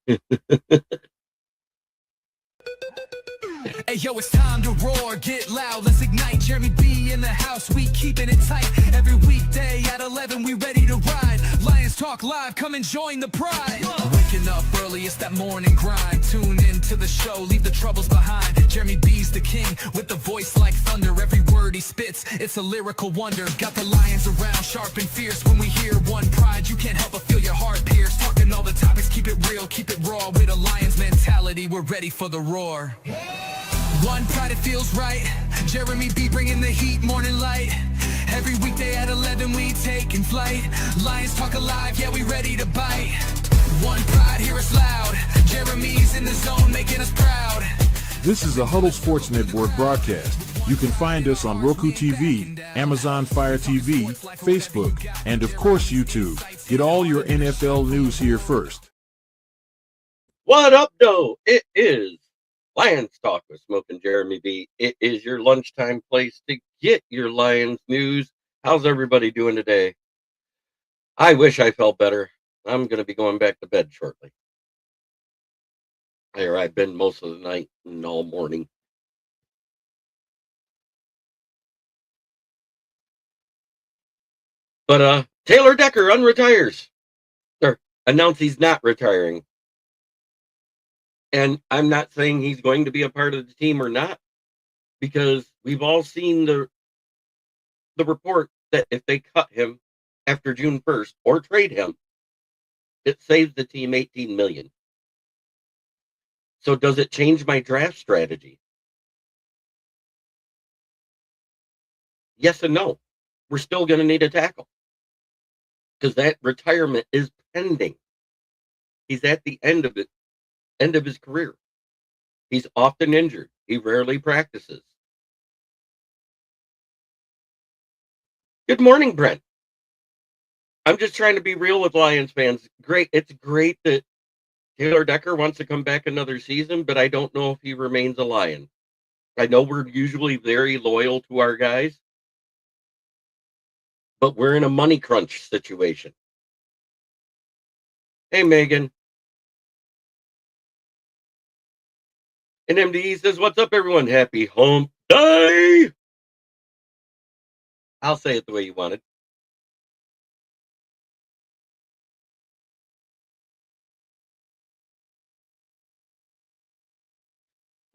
Hey yo, it's time to roar, get loud, let's ignite. Jeremy B in the house, we keeping it tight. Every weekday at 11, we ready to ride. Lions Talk Live, come and join the pride. Waking up early, it's that morning grind. Tune in to the show, leave the troubles behind. Jeremy B's the king, with the voice like thunder. Every word he spits, it's a lyrical wonder. Got the lions around, sharp and fierce. When we hear one pride, you can't help but feel your heart pierce. Talking all the topics, keep it real, keep it raw. With a lion's mentality, we're ready for the roar. One pride, it feels right. Jeremy B bringing the heat, morning light. Every weekday at 11, we taking flight. Lions Talk Alive, yeah, we ready to bite. One pride, hear us loud. Jeremy's in the zone, making us proud. This is a Huddle Sports Network broadcast. You can find us on Roku TV, Amazon Fire TV, Facebook, and of course YouTube. Get all your NFL news here first. What up, though? It is Lions Talk with Smoke and Jeremy B. It is your lunchtime place to get your Lions news. How's everybody doing today? I wish I felt better. I'm going to be going back to bed shortly. There, I've been most of the night and all morning. But Taylor Decker unretires. Or announced he's not retiring. And I'm not saying he's going to be a part of the team or not, because we've all seen the report that if they cut him after June 1st or trade him, it saves the team $18 million. So does it change my draft strategy? Yes and no. We're still going to need a tackle because that retirement is pending. He's at the end of his career. He's often injured. He rarely practices. Good morning, Brent. I'm just trying to be real with Lions fans. Great. It's great that Taylor Decker wants to come back another season, but I don't know if he remains a Lion. I know we're usually very loyal to our guys, but we're in a money crunch situation. Hey, Megan. And MDE says, what's up, everyone? Happy hump day. I'll say it the way you want it.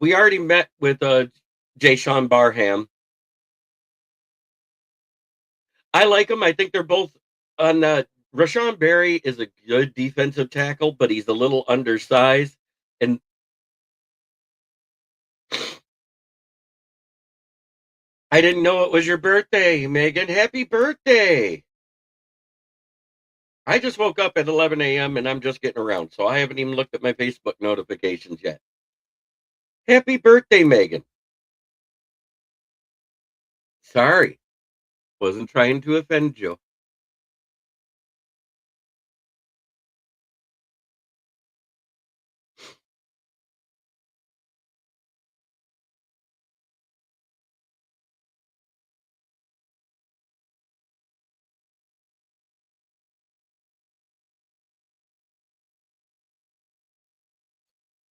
We already met with Jay Sean Barham. I like him. I think they're both on. Rashawn Berry is a good defensive tackle, but he's a little undersized. And I didn't know it was your birthday, Megan. Happy birthday. I just woke up at 11 a.m. and I'm just getting around, so I haven't even looked at my Facebook notifications yet. Happy birthday, Megan. Sorry. Wasn't trying to offend you.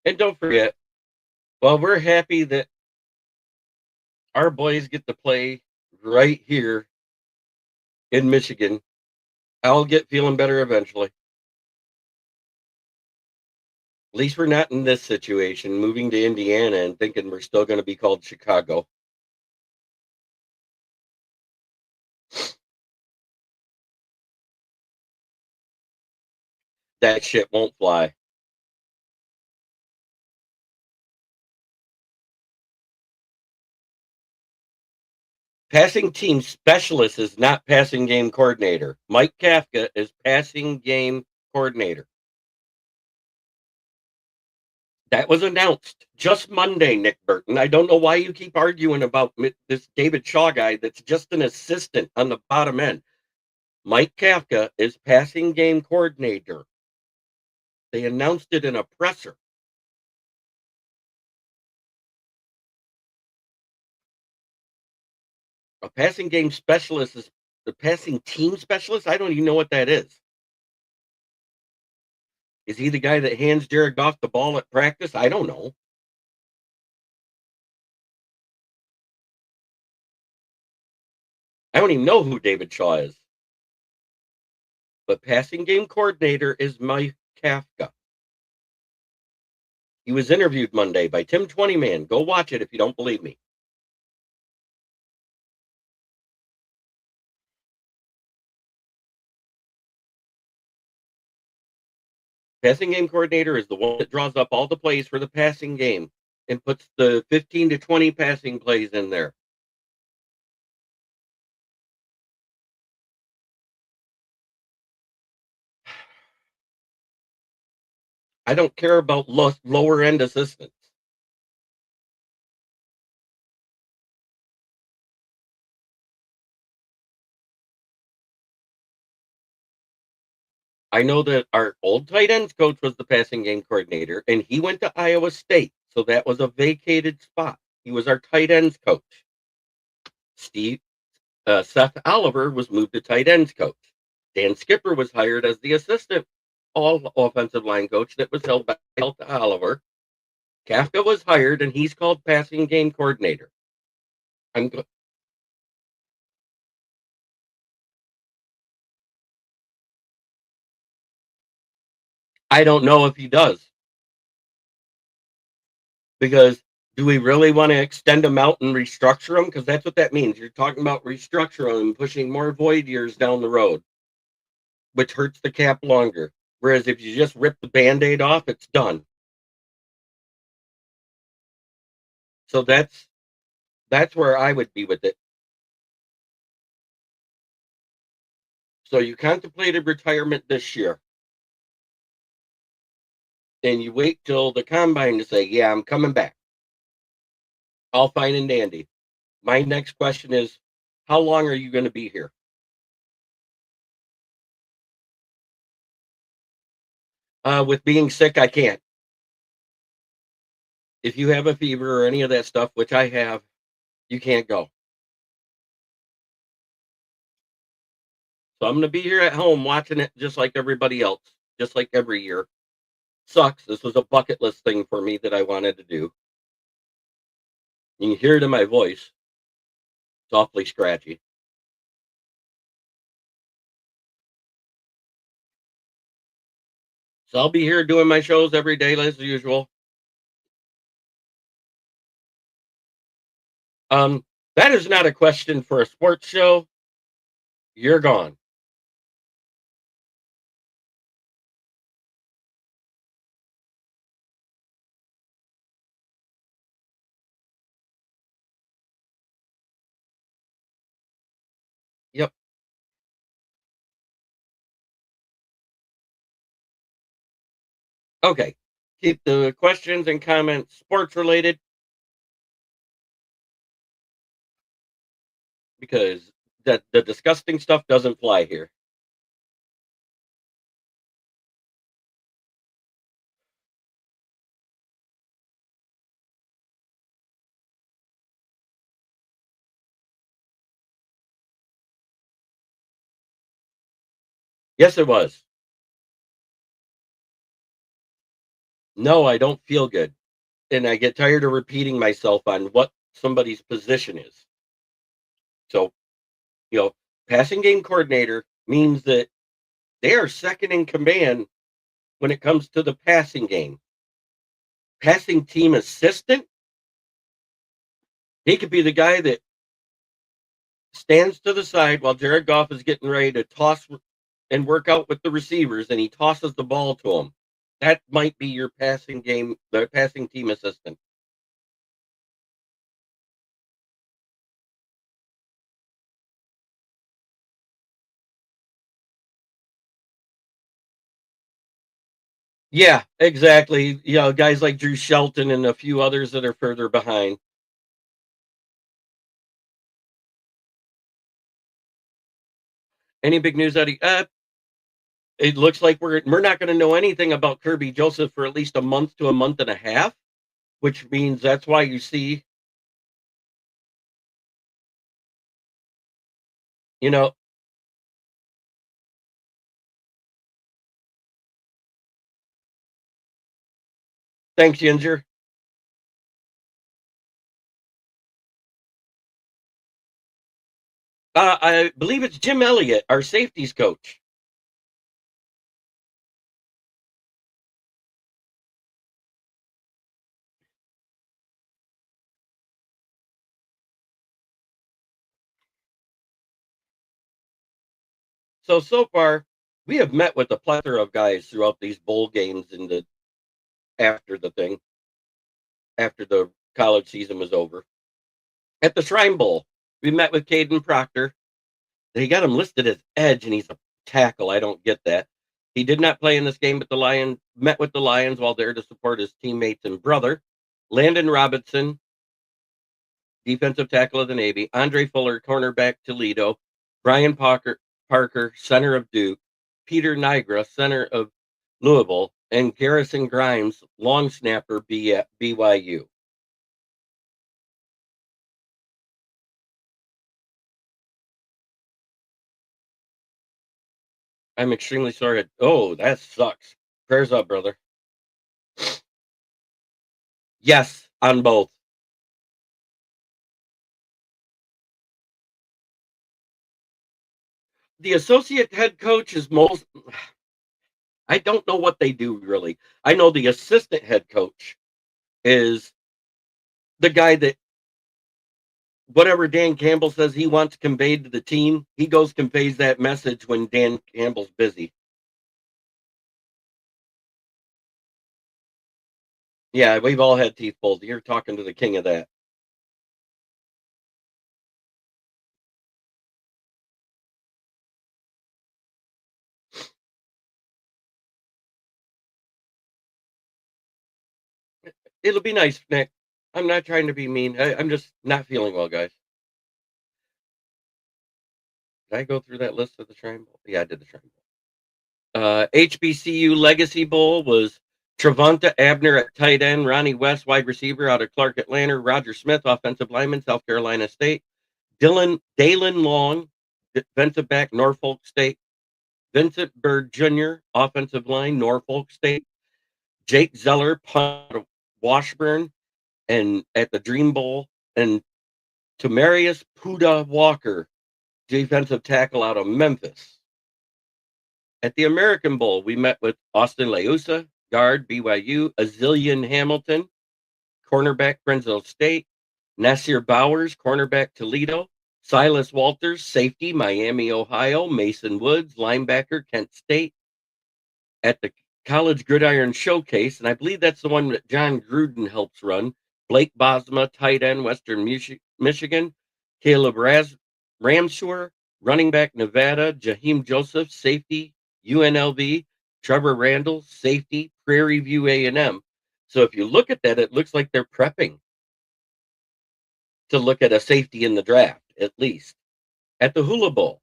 And don't forget, while we're happy that our boys get to play right here in Michigan, I'll get feeling better eventually. At least we're not in this situation, moving to Indiana and thinking we're still going to be called Chicago. That shit won't fly. Passing team specialist is not passing game coordinator. Mike Kafka is passing game coordinator. That was announced just Monday, Nick Burton. I don't know why you keep arguing about this David Shaw guy that's just an assistant on the bottom end. Mike Kafka is passing game coordinator. They announced it in a presser. A passing game specialist is the passing team specialist. I don't even know what that is. Is he the guy that hands Jared Goff the ball at practice? I don't know. I don't even know who David Shaw is. But passing game coordinator is Mike Kafka. He was interviewed Monday by Tim Twentyman. Go watch it if you don't believe me. Passing game coordinator is the one that draws up all the plays for the passing game and puts the 15 to 20 passing plays in there. I don't care about lower end assistants. I know that our old tight ends coach was the passing game coordinator, and he went to Iowa State, so that was a vacated spot. He was our tight ends coach. Seth Oliver was moved to tight ends coach. Dan Skipper was hired as the assistant all offensive line coach that was held by Oliver. Kafka was hired, and he's called passing game coordinator. I'm I don't know if he does, because do we really want to extend them out and restructure them? Because that's what that means. You're talking about restructuring and pushing more void years down the road, which hurts the cap longer. Whereas if you just rip the band-aid off, it's done. So that's where I would be with it. So you contemplated retirement this year, and you wait till the combine to say, "Yeah, I'm coming back." All fine and dandy. My next question is, how long are you going to be here? With being sick, I can't. If you have a fever or any of that stuff, which I have, you can't go. So I'm going to be here at home watching it just like everybody else, just like every year. Sucks. This was a bucket list thing for me that I wanted to do. You can hear it in my voice. It's awfully scratchy. So I'll be here doing my shows every day as usual. Um, that is not a question for a sports show. You're gone. Yep. Okay. Keep the questions and comments sports related, because the disgusting stuff doesn't fly here. Yes, it was. No, I don't feel good. And I get tired of repeating myself on what somebody's position is. So, you know, passing game coordinator means that they are second in command when it comes to the passing game. Passing team assistant, he could be the guy that stands to the side while Jared Goff is getting ready to toss and work out with the receivers, and he tosses the ball to them. That might be your passing game, the passing team assistant. Yeah, exactly. You know, guys like Drew Shelton and a few others that are further behind. Any big news out of it looks like we're not going to know anything about Kirby Joseph for at least a month to a month and a half, which means that's why you see, you know, Thanks, Ginger. I believe it's Jim Elliott, our safeties coach. So far, we have met with a plethora of guys throughout these bowl games and after the thing, after the college season was over. At the Shrine Bowl, we met with Caden Proctor. They got him listed as edge, and he's a tackle. I don't get that. He did not play in this game, but the Lions met with the Lions while there to support his teammates and brother. Landon Robinson, defensive tackle of the Navy. Andre Fuller, cornerback Toledo. Brian Parker, center of Duke. Peter Nigra, center of Louisville. And Garrison Grimes, long snapper BYU. I'm extremely sorry. Oh, that sucks. Prayers up, brother. Yes, on both. The associate head coach is most. I don't know what they do really. I know the assistant head coach is the guy that whatever Dan Campbell says he wants conveyed to the team, he goes conveys that message when Dan Campbell's busy. Yeah, we've all had teeth pulled. You're talking to the king of that. It'll be nice, Nick. I'm not trying to be mean. I'm just not feeling well, guys. Did I go through that list of the Shrine Bowl? Yeah, I did the Shrine Bowl. HBCU Legacy Bowl was Travonta Abner at tight end, Ronnie West, wide receiver out of Clark Atlanta, Roger Smith, offensive lineman, South Carolina State, Dalen Long, defensive back, Norfolk State, Vincent Bird Jr., offensive line, Norfolk State, Jake Zeller, punt out of Washburn, and at the Dream Bowl, and Tamarius Puda Walker, defensive tackle out of Memphis. At the American Bowl, we met with Austin Leusa, guard BYU, Azilian Hamilton, cornerback Fresno State, Nasir Bowers, cornerback Toledo, Silas Walters, safety Miami, Ohio, Mason Woods, linebacker Kent State. At the College Gridiron Showcase, and I believe that's the one that John Gruden helps run, Blake Bosma, tight end, Western Michigan, Caleb Ramshur, running back Nevada, Jaheim Joseph, safety UNLV, Trevor Randall, safety Prairie View A&M. So if you look at that, it looks like they're prepping to look at a safety in the draft, at least. At the Hula Bowl,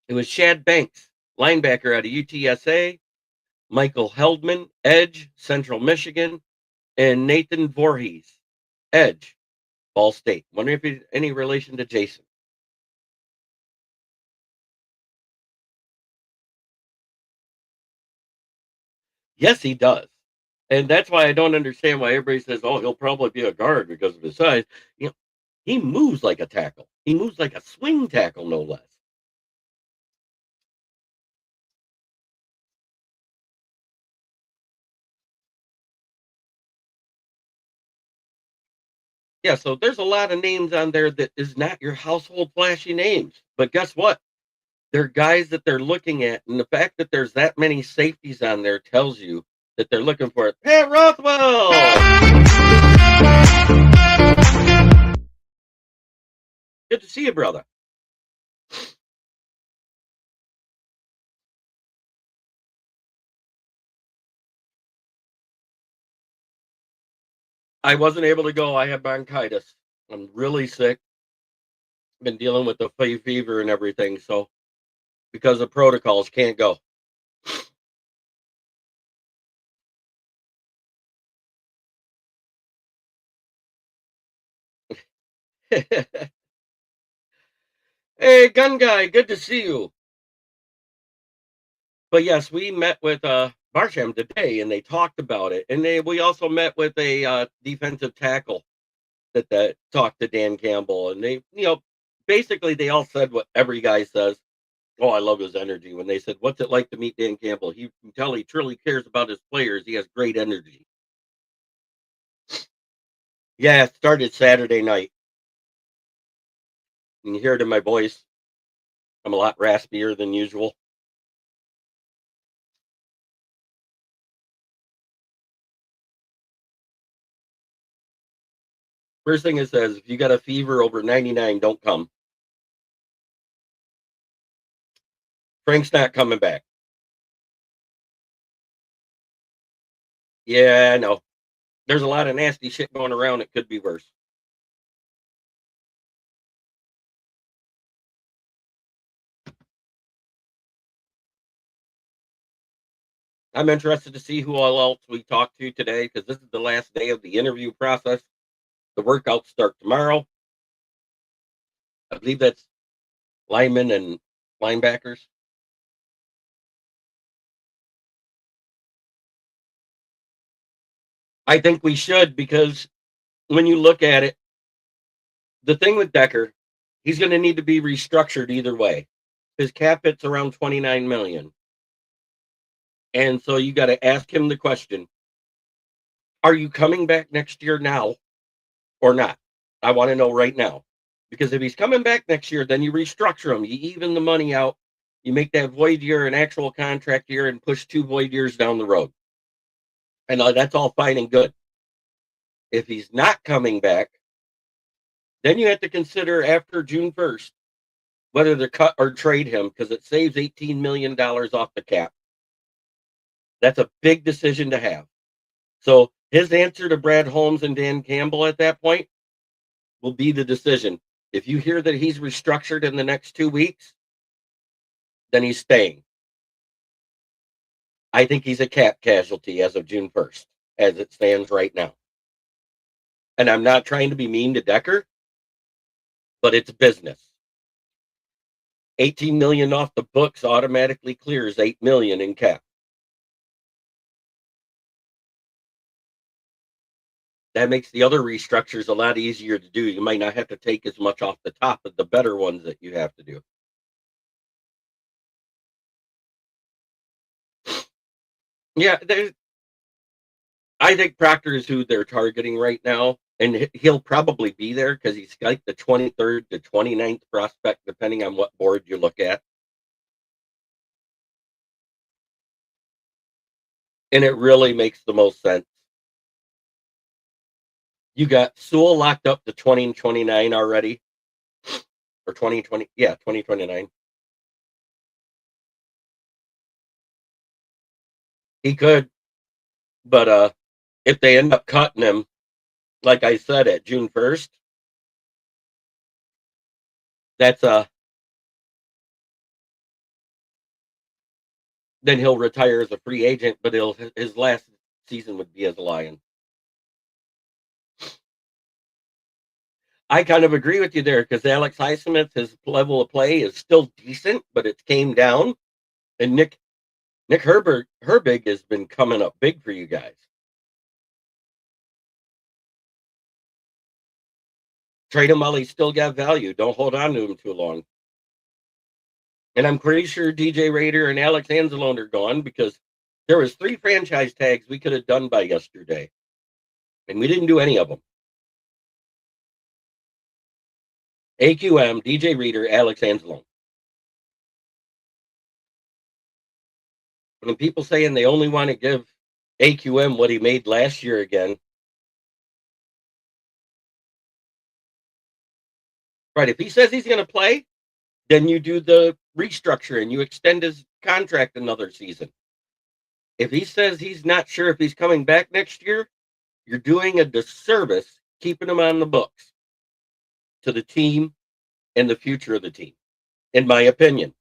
it was Shad Banks, linebacker out of UTSA, Michael Heldman, edge, Central Michigan, and Nathan Voorhees, edge, Ball State. Wondering if he's any relation to Jason. Yes, he does. And that's why I don't understand why everybody says, oh, he'll probably be a guard because of his size. You know, he moves like a tackle. He moves like a swing tackle, no less. Yeah, so there's a lot of names on there that is not your household flashy names. But guess what? They're guys that they're looking at. And the fact that there's that many safeties on there tells you that they're looking for it. Pat Rothwell! Good to see you, brother. I wasn't able to go. I have bronchitis. I'm really sick. Been dealing with the fever and everything. So, because of protocols, can't go. Hey, gun guy, good to see you. But yes, we met with Barsham today, and they talked about it. And we also met with a defensive tackle that talked to Dan Campbell, and they, basically they all said what every guy says. Oh, I love his energy. When they said, "What's it like to meet Dan Campbell?" You can tell he truly cares about his players. He has great energy. Yeah, it started Saturday night. You can hear it in my voice. I'm a lot raspier than usual. First thing it says, if you got a fever over 99, don't come. Frank's not coming back. Yeah, I know. There's a lot of nasty shit going around. It could be worse. I'm interested to see who all else we talk to today because this is the last day of the interview process. The workouts start tomorrow. I believe that's linemen and linebackers. I think we should because when you look at it, the thing with Decker, he's going to need to be restructured either way. His cap hit's around 29 million. And so you got to ask him the question, are you coming back next year now or not? I want to know right now. Because if he's coming back next year, then you restructure him. You even the money out. You make that void year an actual contract year and push 2 void years down the road. And that's all fine and good. If he's not coming back, then you have to consider after June 1st whether to cut or trade him because it saves $18 million off the cap. That's a big decision to have. So his answer to Brad Holmes and Dan Campbell at that point will be the decision. If you hear that he's restructured in the next 2 weeks, then he's staying. I think he's a cap casualty as of June 1st, as it stands right now. And I'm not trying to be mean to Decker, but it's business. 18 million off the books automatically clears 8 million in cap. That makes the other restructures a lot easier to do. You might not have to take as much off the top of the better ones that you have to do. Yeah, I think Proctor is who they're targeting right now, and he'll probably be there because he's like the 23rd to 29th prospect, depending on what board you look at. And it really makes the most sense. You got Sewell locked up to 2029 already, or 2020, yeah, 2029. He could, but if they end up cutting him, like I said, at June 1st, that's then he'll retire as a free agent, but his last season would be as a Lion. I kind of agree with you there because Alex Highsmith, his level of play is still decent, but it came down. And Nick Herbig has been coming up big for you guys. Trade him while he's still got value. Don't hold on to him too long. And I'm pretty sure DJ Rader and Alex Anzalone are gone because there was 3 franchise tags we could have done by yesterday. And we didn't do any of them. AQM, DJ Reader, Alex Anzalone. And people saying they only want to give AQM what he made last year again. Right. If he says he's going to play, then you do the restructure and you extend his contract another season. If he says he's not sure if he's coming back next year, you're doing a disservice keeping him on the books to the team and the future of the team, in my opinion.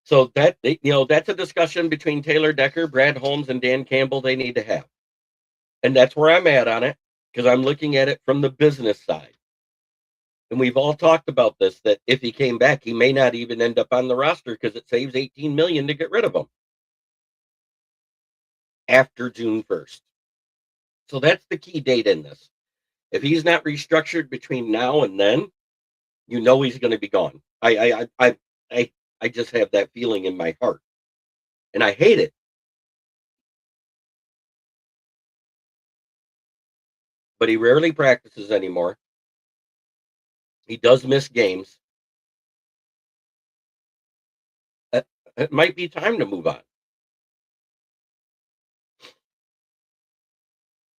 So that's a discussion between Taylor Decker, Brad Holmes, and Dan Campbell they need to have. And that's where I'm at on it because I'm looking at it from the business side. And we've all talked about this, that if he came back, he may not even end up on the roster because it saves $18 million to get rid of him after June 1st. So that's the key date in this. If he's not restructured between now and then, you know he's going to be gone. I just have that feeling in my heart, and I hate it. But he rarely practices anymore. He does miss games. It might be time to move on.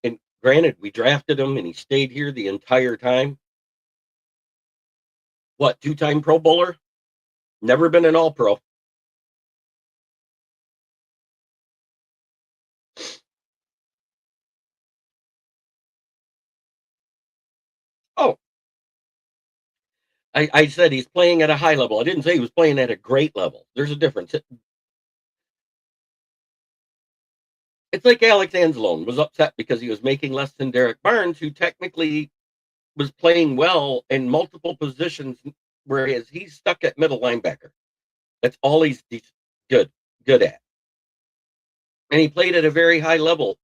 And granted, we drafted him and he stayed here the entire time. What, two-time Pro Bowler? Never been an All-Pro. Oh, I said he's playing at a high level. I didn't say he was playing at a great level. There's a difference. It's like Alex Anzalone was upset because he was making less than Derek Barnes, who technically was playing well in multiple positions, whereas he's stuck at middle linebacker. That's all he's good at. And he played at a very high level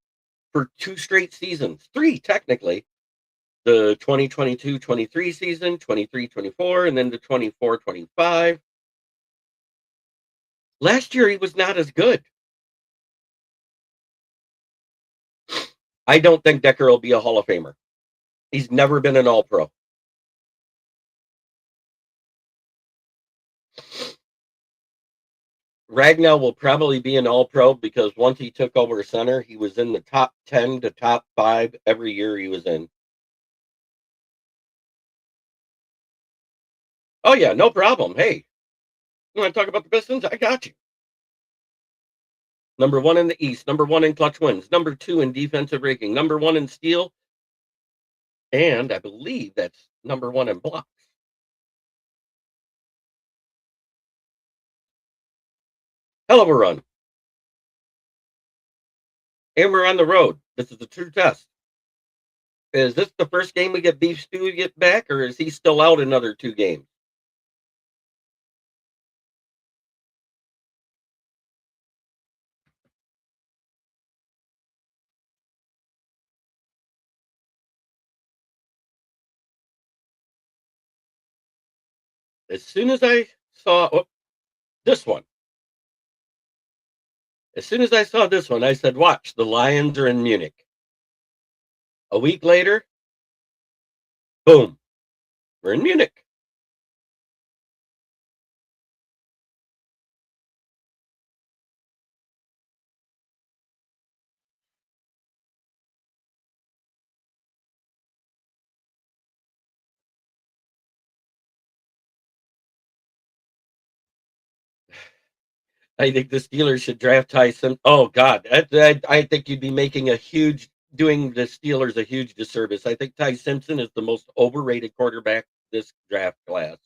for 2 straight seasons, 3 technically. The 2022-23 season, 23-24, and then the 24-25. Last year he was not as good. I don't think Decker will be a Hall of Famer. He's never been an All-Pro. Ragnall will probably be an All-Pro because once he took over center, he was in the top 10 to top 5 every year he was in. Oh, yeah, no problem. Hey, you want to talk about the Pistons? I got you. Number 1 in the East, number 1 in clutch wins, number 2 in defensive rating, number 1 in steal, and I believe that's number 1 in blocks. Hell of a run. And we're on the road. This is the true test. Is this the first game we get Beef Stew get back, or is he still out another 2 games? As soon as I saw this one, as soon as I saw this one, I said, watch, the Lions are in Munich. A week later, boom, we're in Munich. I think the Steelers should draft Tyson. Oh God, I think you'd be making doing the Steelers a huge disservice. I think Ty Simpson is the most overrated quarterback this draft class.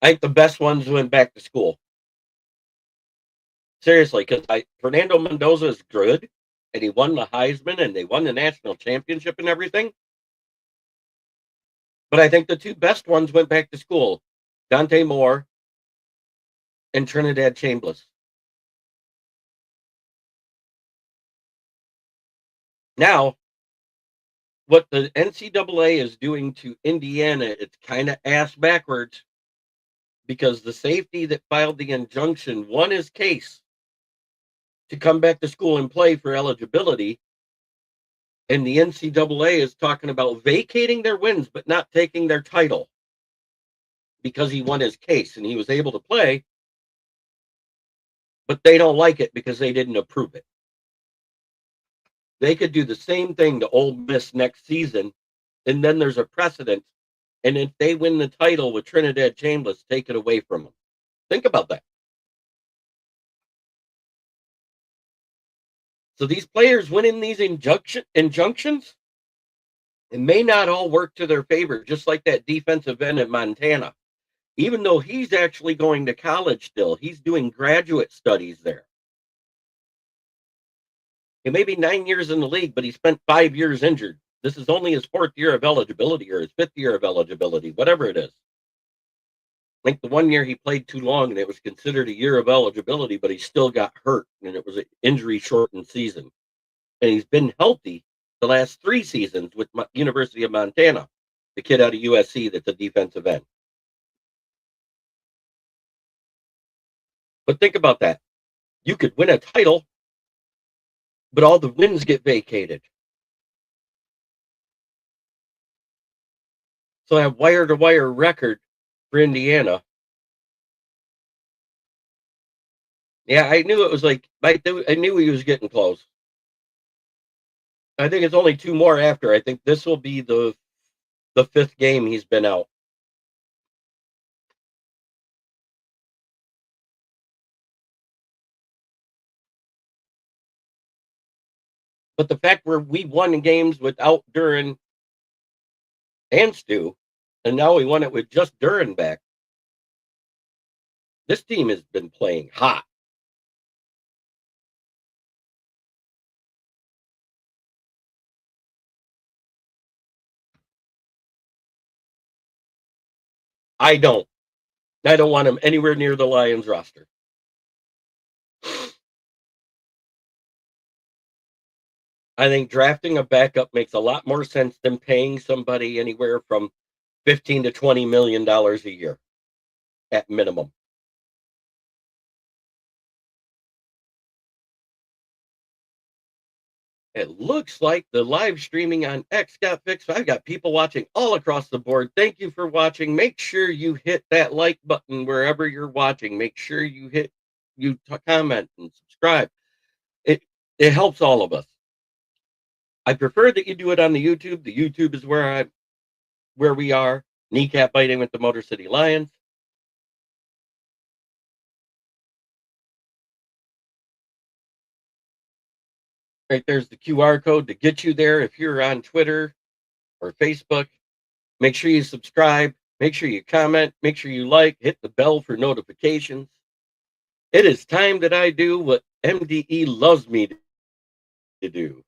I think the best ones went back to school. Seriously, because Fernando Mendoza is good, and he won the Heisman, and they won the national championship and everything. But I think the 2 best ones went back to school: Dante Moore and Trinidad Chambliss. Now, what the NCAA is doing to Indiana, it's kind of ass backwards, because the safety that filed the injunction won his case to come back to school and play for eligibility. And the NCAA is talking about vacating their wins, but not taking their title, because he won his case and he was able to play, but they don't like it because they didn't approve it. They could do the same thing to Ole Miss next season, and then there's a precedent. And if they win the title with Trinidad Chambliss, take it away from them. Think about that. So these players winning these injunctions, it may not all work to their favor, just like that defensive end in Montana. Even though he's actually going to college still, he's doing graduate studies there. He may be 9 years in the league, but he spent 5 years injured. This is only his fourth year of eligibility or his fifth year of eligibility, whatever it is. I think the 1 year he played too long and it was considered a year of eligibility, but he still got hurt and it was an injury shortened season. And he's been healthy the last 3 seasons with University of Montana, the kid out of USC that's a defensive end. But think about that. You could win a title, but all the wins get vacated. So that wire-to-wire record for Indiana. Yeah, I knew it was like I knew he was getting close. I think it's only 2 more after. I think this will be the fifth game he's been out. But the fact where we won games without Duran and Stu, and now we won it with just Duran back. This team has been playing hot. I don't. I don't want him anywhere near the Lions roster. I think drafting a backup makes a lot more sense than paying somebody anywhere from $15 to $20 million a year at minimum. It looks like the live streaming on X got fixed. I've got people watching all across the board. Thank you for watching. Make sure you hit that like button wherever you're watching. Make sure you comment and subscribe. It helps all of us. I prefer that you do it on the YouTube. The YouTube is where we are. Kneecap biting with the Motor City Lions. Right there's the QR code to get you there. If you're on Twitter or Facebook, make sure you subscribe. Make sure you comment. Make sure you like. Hit the bell for notifications. It is time that I do what MDE loves me to do.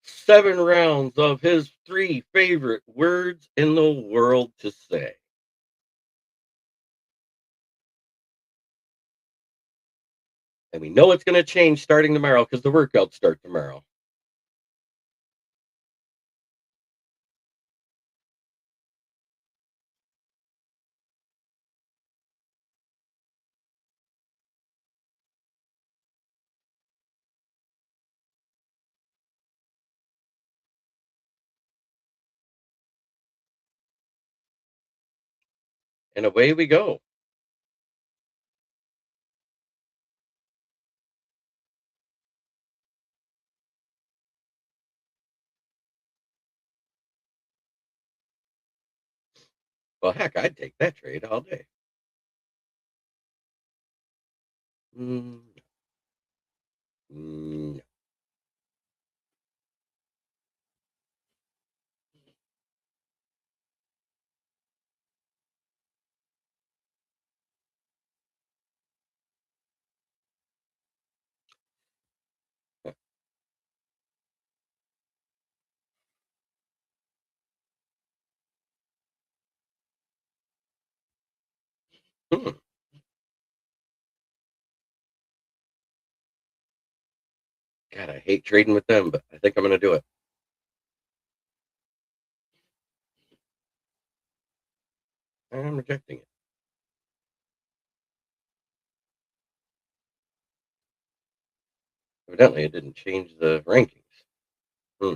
7 rounds of his 3 favorite words in the world to say. And we know it's going to change starting tomorrow because the workouts start tomorrow. And away we go. Well, heck, I'd take that trade all day. Mm, mm, mm. God, I hate trading with them, but I think I'm going to do it. I'm rejecting it. Evidently, it didn't change the rankings. Hmm.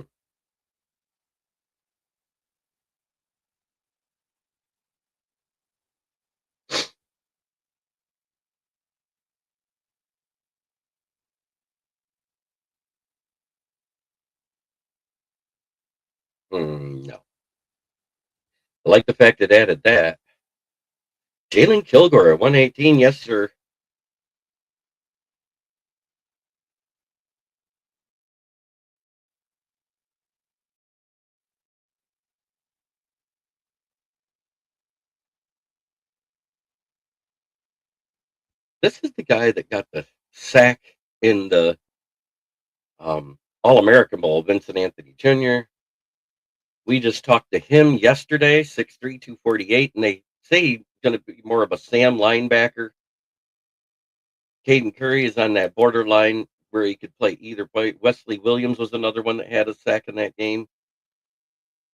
No. I like the fact it added that. Jalen Kilgore at 118. Yes, sir. This is the guy that got the sack in the All-American Bowl, Vincent Anthony Jr. We just talked to him yesterday, 6'3", 248, and they say he's going to be more of a Sam linebacker. Caden Curry is on that borderline where he could play either way. Wesley Williams was another one that had a sack in that game.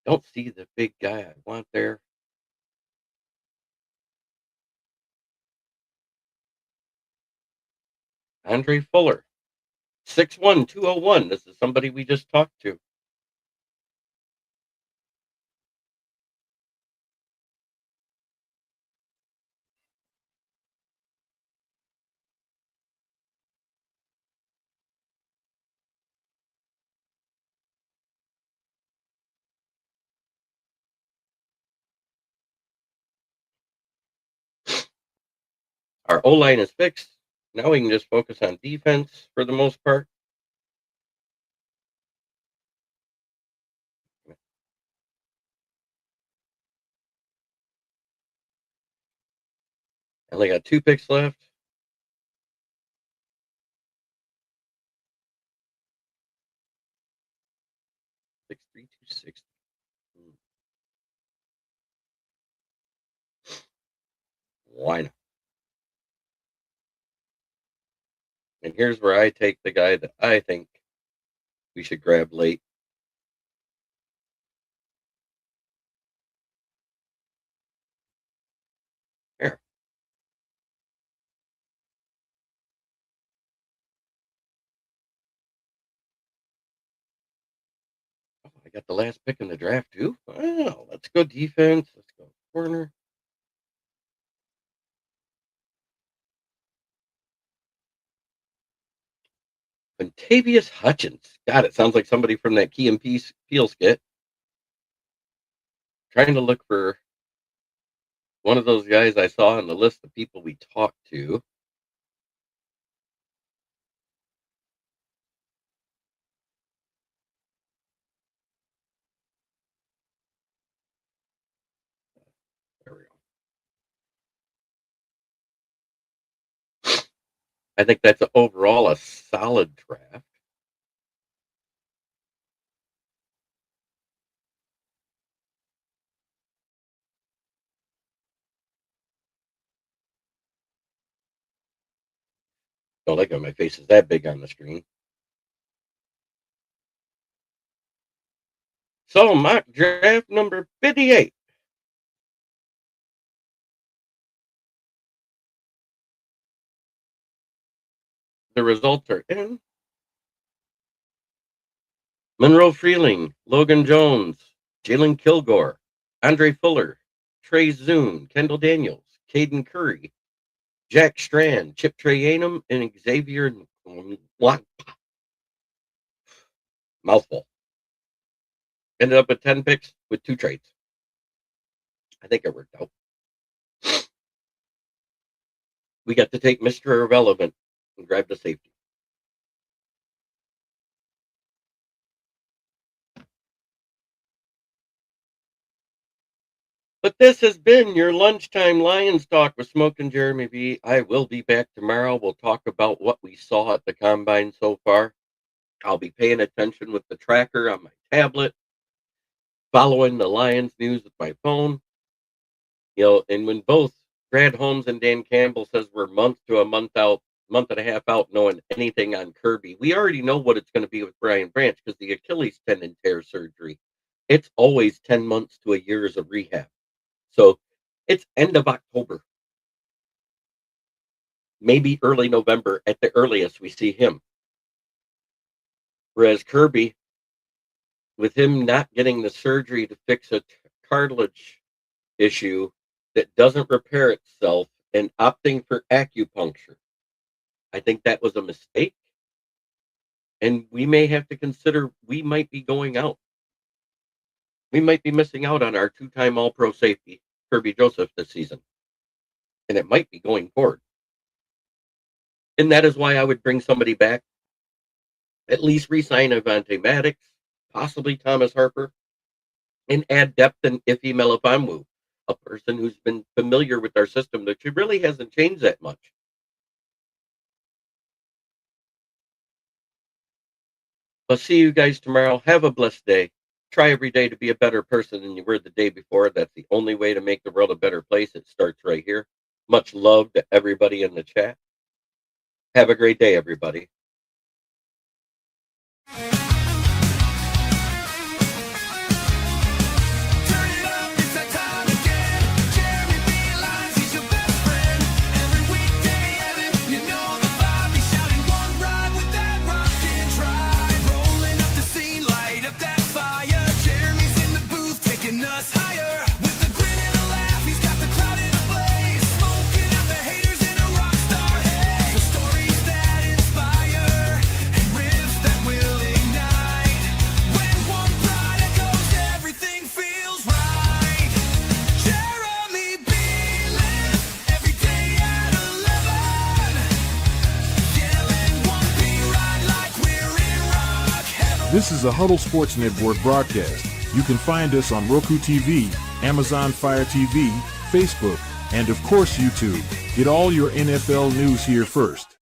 Don't see the big guy I want there. Andre Fuller, 6'1", 201. This is somebody we just talked to. Our O-line is fixed. Now we can just focus on defense for the most part. Only got 2 picks left. Six three two six. Why not? And here's where I take the guy that I think we should grab late. Here. Oh, I got the last pick in the draft too. Oh, let's go defense. Let's go corner. Contavious Hutchins. God, it sounds like somebody from that Key and Peele skit. Trying to look for one of those guys I saw on the list of people we talked to. There we go. I think that's overall a solid draft. Don't like how my face is that big on the screen. So mock draft number 58. The results are in. Monroe Freeling, Logan Jones, Jalen Kilgore, Andre Fuller, Trey Zune, Kendall Daniels, Caden Curry, Jack Strand, Chip Trayanum, and Xavier mouthful. Ended up with 10 picks with 2 trades. I think it worked out. We got to take Mr. Irrelevant and grab the safety. But this has been your lunchtime Lions Talk with Smoke and Jeremy B. I will be back tomorrow. We'll talk about what we saw at the combine so far. I'll be paying attention with the tracker on my tablet, following the Lions news with my phone. And when both Brad Holmes and Dan Campbell says we're month and a half out, knowing anything on Kirby, we already know what it's going to be with Brian Branch because the Achilles tendon tear surgery, it's always 10 months to a year's of rehab. So it's end of October, maybe early November at the earliest we see him. Whereas Kirby, with him not getting the surgery to fix a cartilage issue that doesn't repair itself and opting for acupuncture, I think that was a mistake. And we may have to consider we might be going out. We might be missing out on our 2-time All-Pro safety, Kirby Joseph, this season. And it might be going forward. And that is why I would bring somebody back, at least re-sign Avante Maddox, possibly Thomas Harper, and add depth in Ife Melifonwu, a person who's been familiar with our system that really hasn't changed that much. I'll see you guys tomorrow. Have a blessed day. Try every day to be a better person than you were the day before. That's the only way to make the world a better place. It starts right here. Much love to everybody in the chat. Have a great day, everybody. Turn it up, it's that time again. Jeremy B. Lyons, he's your best friend. Every weekday, Evan, you know the vibe. He's shouting one ride with that rockin' drive. Rolling up the scene, light up that fire. Jeremy's in the booth, taking us higher. With a grin and a laugh, he's got the crowd in a blaze. Smoking out the haters in a rock star haze. The stories that inspire and riffs that will ignite. When one pride echoes, everything feels right. Jeremy B. Lyons, every day at 11. Yelling one B ride like we're in rock heaven. This is a Huddle Sports Network broadcast. You can find us on Roku TV, Amazon Fire TV, Facebook, and of course YouTube. Get all your NFL news here first.